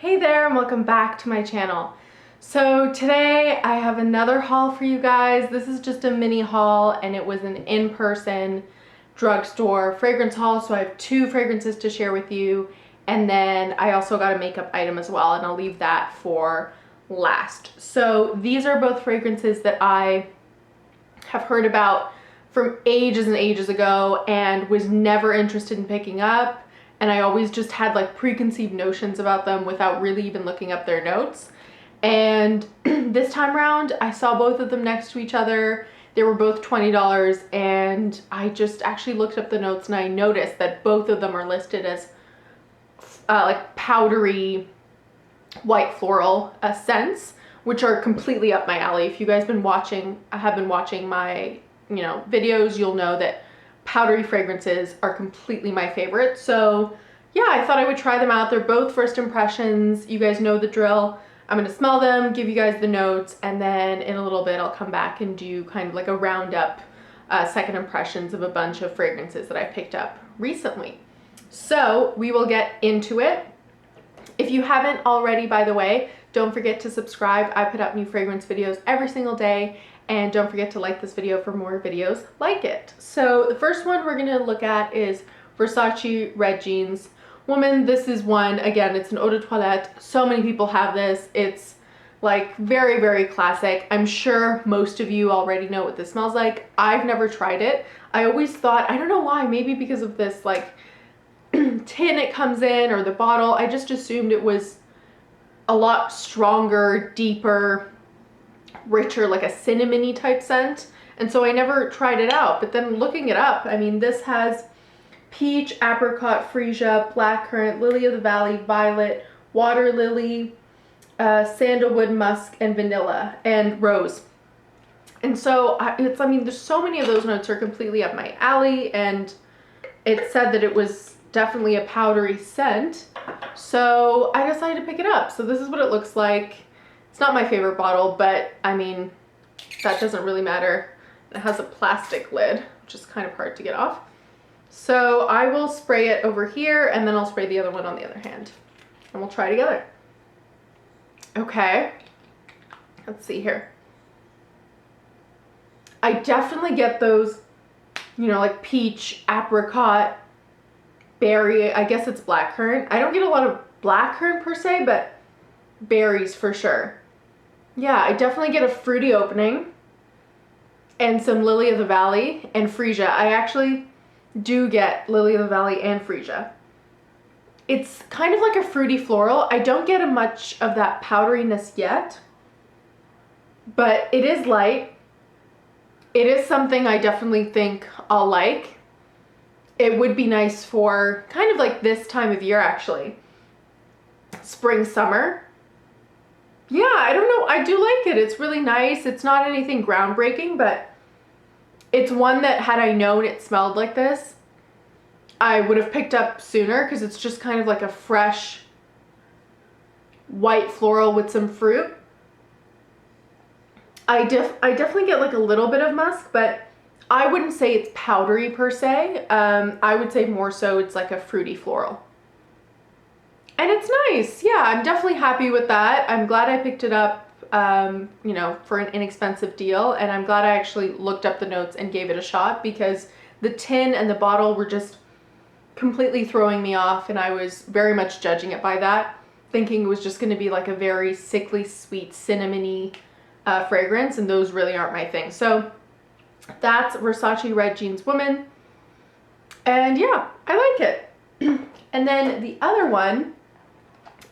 Hey there and welcome back to my channel. So today I have another haul for you guys. This is just a mini haul and it was an in-person drugstore fragrance haul. So I have two fragrances to share with you, and then I also got a makeup item as well, and I'll leave that for last. So these are both fragrances that I have heard about from ages and ages ago and was never interested in picking up. And I always just had like preconceived notions about them without really even looking up their notes. And this time around, I saw both of them next to each other. They were both $20, and I just actually looked up the notes and I noticed that both of them are listed as like powdery white floral scents, which are completely up my alley. If you guys have been watching my videos, you'll know that powdery fragrances are completely my favorite. So yeah, I thought I would try them out. They're both first impressions. You guys know the drill. I'm gonna smell them, give you guys the notes, and then in a little bit I'll come back and do kind of like a roundup second impressions of a bunch of fragrances that I picked up recently. So we will get into it. If you haven't already, by the way, don't forget to subscribe. I put out new fragrance videos every single day. And don't forget to like this video for more videos like it. So the first one we're gonna look at is Versace Red Jeans Woman. This is one, again, it's an eau de toilette. So many people have this. It's like very, very classic. I'm sure most of you already know what this smells like. I've never tried it. I always thought, I don't know why, maybe because of this like tin it comes in or the bottle, I just assumed it was a lot stronger, deeper, richer, like a cinnamony type scent, and so I never tried it out. But then looking it up, I mean, this has peach, apricot, freesia, blackcurrant, lily of the valley, violet, water lily, sandalwood, musk, and vanilla, and rose. And so I mean, there's so many of those notes are completely up my alley, and it said that it was definitely a powdery scent, so I decided to pick it up. So this is what it looks like. It's not my favorite bottle, but I mean, that doesn't really matter. It has a plastic lid, which is kind of hard to get off. So I will spray it over here, and then I'll spray the other one on the other hand, and we'll try together. Okay, let's see here. I definitely get those, like peach, apricot, berry, I guess it's blackcurrant. I don't get a lot of blackcurrant per se, but berries for sure. Yeah, I definitely get a fruity opening and some lily of the valley and freesia. I actually do get lily of the valley and freesia. It's kind of like a fruity floral. I don't get much of that powderiness yet, but it is light. It is something I definitely think I'll like. It would be nice for kind of like this time of year, actually. Spring, summer. Yeah, I don't know. I do like it. It's really nice. It's not anything groundbreaking, but it's one that had I known it smelled like this, I would have picked up sooner, because it's just kind of like a fresh white floral with some fruit. I definitely get like a little bit of musk, but I wouldn't say it's powdery per se. I would say more so it's like a fruity floral. And it's nice. Yeah, I'm definitely happy with that. I'm glad I picked it up, for an inexpensive deal. And I'm glad I actually looked up the notes and gave it a shot, because the tin and the bottle were just completely throwing me off. And I was very much judging it by that, thinking it was just going to be like a very sickly, sweet, cinnamony fragrance. And those really aren't my thing. So that's Versace Red Jeans Woman. And yeah, I like it. And then the other one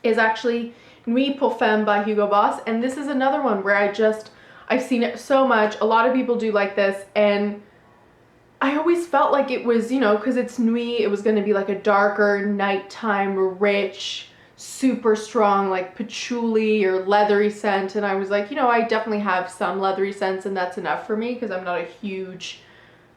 is actually Meeple Femme by Hugo Boss, and this is another one where I've seen it so much. A lot of people do like this, and I always felt like it was, because it's Nuit, it was going to be like a darker, nighttime, rich, super strong, like patchouli or leathery scent, and I was like, I definitely have some leathery scents, and that's enough for me, because I'm not a huge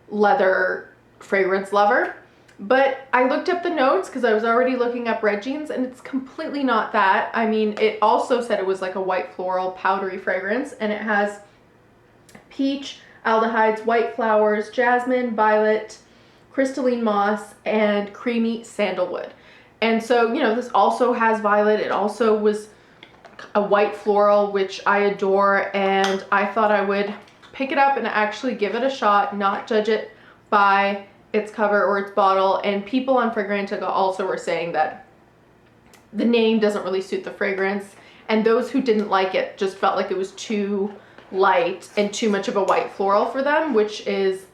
leather fragrance lover. But I looked up the notes because I was already looking up Red Jeans, and it's completely not that. I mean, it also said it was like a white floral powdery fragrance, and it has peach, aldehydes, white flowers, jasmine, violet, crystalline moss, and creamy sandalwood. And so, you know, this also has violet. It also was a white floral, which I adore, and I thought I would pick it up and actually give it a shot, not judge it by its cover or its bottle. And people on Fragrantica also were saying that the name doesn't really suit the fragrance, and those who didn't like it just felt like it was too light and too much of a white floral for them, which is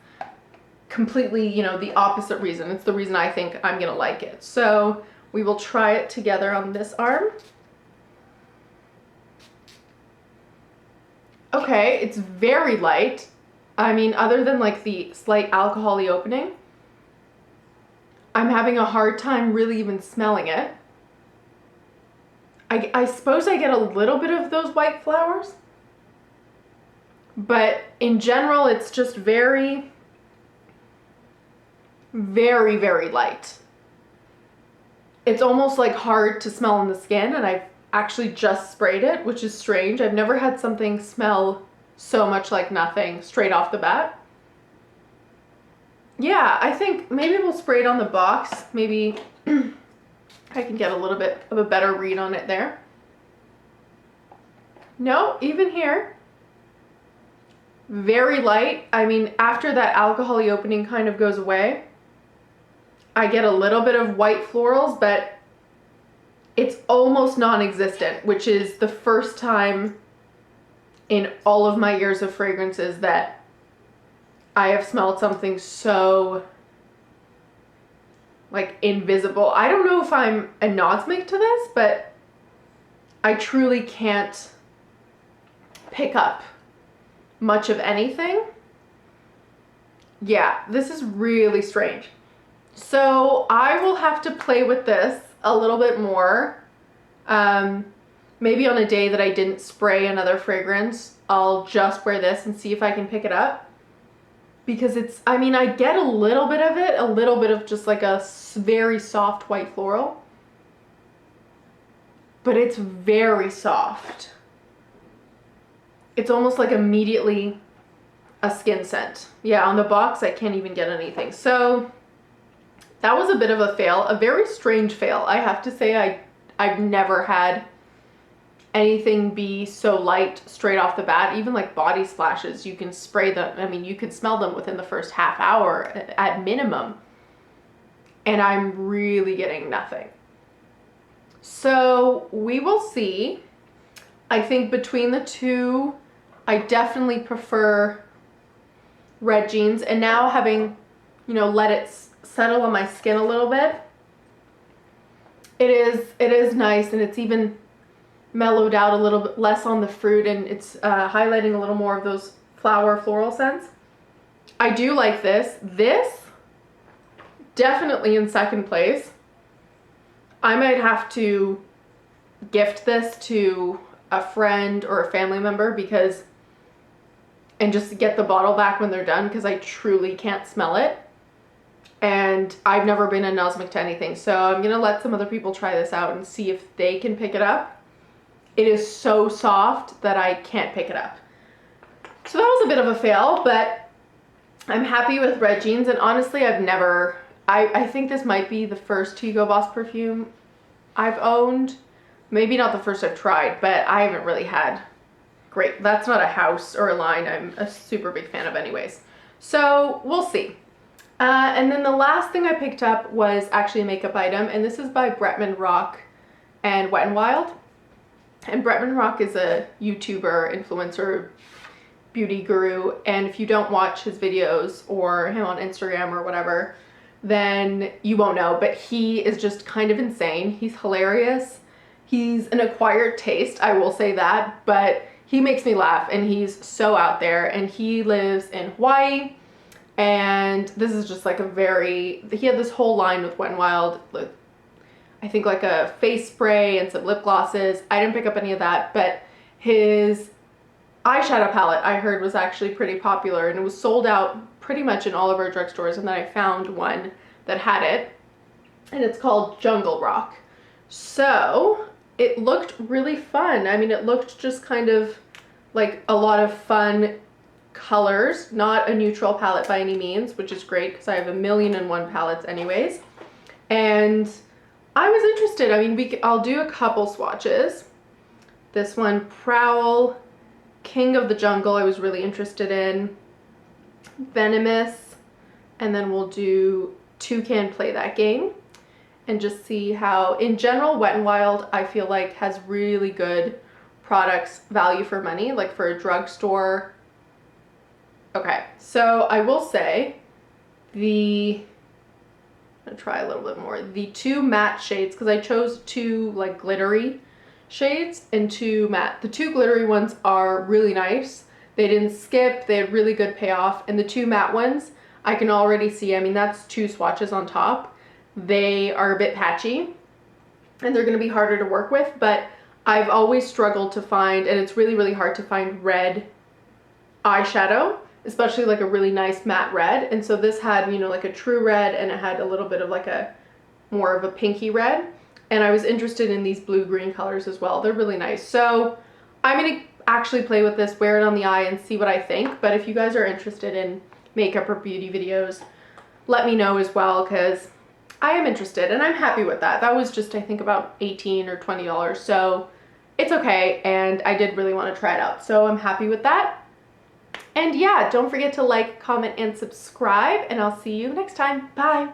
completely, you know, the opposite reason. It's the reason I think I'm gonna like it. So we will try it together on this arm. Okay, it's very light. I mean, other than like the slight alcohol-y opening, I'm having a hard time really even smelling it. I suppose I get a little bit of those white flowers, but in general, it's just very, very, very light. It's almost like hard to smell on the skin, and I've actually just sprayed it, which is strange. I've never had something smell so much like nothing straight off the bat. Yeah, I think maybe we'll spray it on the box. Maybe I can get a little bit of a better read on it there. No, even here, very light. I mean, after that alcohol-y opening kind of goes away, I get a little bit of white florals, but it's almost non-existent, which is the first time in all of my years of fragrances that I have smelled something so like invisible. I don't know if I'm anosmic to this, but I truly can't pick up much of anything. Yeah, this is really strange. So I will have to play with this a little bit more. Maybe on a day that I didn't spray another fragrance, I'll just wear this and see if I can pick it up. Because it's, I mean, I get a little bit of it, a little bit of just like a very soft white floral. But it's very soft. It's almost like immediately a skin scent. Yeah, on the box I can't even get anything. So that was a bit of a fail, a very strange fail. I have to say I've never had anything be so light straight off the bat. Even like body splashes, you can spray them. I mean, you can smell them within the first half hour at minimum. And I'm really getting nothing. So we will see. I think between the two, I definitely prefer Red Jeans. And now having, you know, let it settle on my skin a little bit, it is nice, and it's even mellowed out a little bit less on the fruit, and it's highlighting a little more of those flower floral scents. I do like this. This definitely in second place. I might have to gift this to a friend or a family member and just get the bottle back when they're done, because I truly can't smell it. And I've never been anosmic to anything, so I'm gonna let some other people try this out and see if they can pick it up. It is so soft that I can't pick it up. So that was a bit of a fail, but I'm happy with Red Jeans. And honestly, I think this might be the first Hugo Boss perfume I've owned. Maybe not the first I've tried, but I haven't really had great. That's not a house or a line I'm a super big fan of anyways. So we'll see. And then the last thing I picked up was actually a makeup item, and this is by Bretman Rock and Wet n Wild. And Bretman Rock is a YouTuber, influencer, beauty guru, and if you don't watch his videos or him on Instagram or whatever, then you won't know, but he is just kind of insane. He's hilarious. He's an acquired taste, I will say that, but he makes me laugh, and he's so out there, and he lives in Hawaii. And this is just like he had this whole line with Wet n Wild, I think like a face spray and some lip glosses. I didn't pick up any of that, but his eyeshadow palette I heard was actually pretty popular, and it was sold out pretty much in all of our drugstores, and then I found one that had it, and it's called Jungle Rock. So it looked really fun. I mean, it looked just kind of like a lot of fun colors, not a neutral palette by any means, which is great because I have 1,000,001 palettes anyways. And I was interested. I mean, I'll do a couple swatches. This one, Prowl, King of the Jungle, I was really interested in. Venomous, and then we'll do Toucan, Play That Game, and just see how, in general, Wet n Wild, I feel like has really good products, value for money, like for a drugstore. Okay, so I will say I'm gonna try a little bit more. The two matte shades, because I chose two like glittery shades and two matte. The two glittery ones are really nice. They didn't skip, they had really good payoff. And the two matte ones, I can already see, I mean, that's two swatches on top. They are a bit patchy and they're gonna be harder to work with, but I've always struggled to find, and it's really, really hard to find red eyeshadow, especially like a really nice matte red. And so this had, you know, like a true red, and it had a little bit of like a more of a pinky red. And I was interested in these blue-green colors as well. They're really nice. So I'm gonna actually play with this, wear it on the eye, and see what I think. But if you guys are interested in makeup or beauty videos, let me know as well, because I am interested and I'm happy with that. That was just, I think, about $18 or $20. So it's okay. And I did really want to try it out. So I'm happy with that. And yeah, don't forget to like, comment, and subscribe, and I'll see you next time. Bye.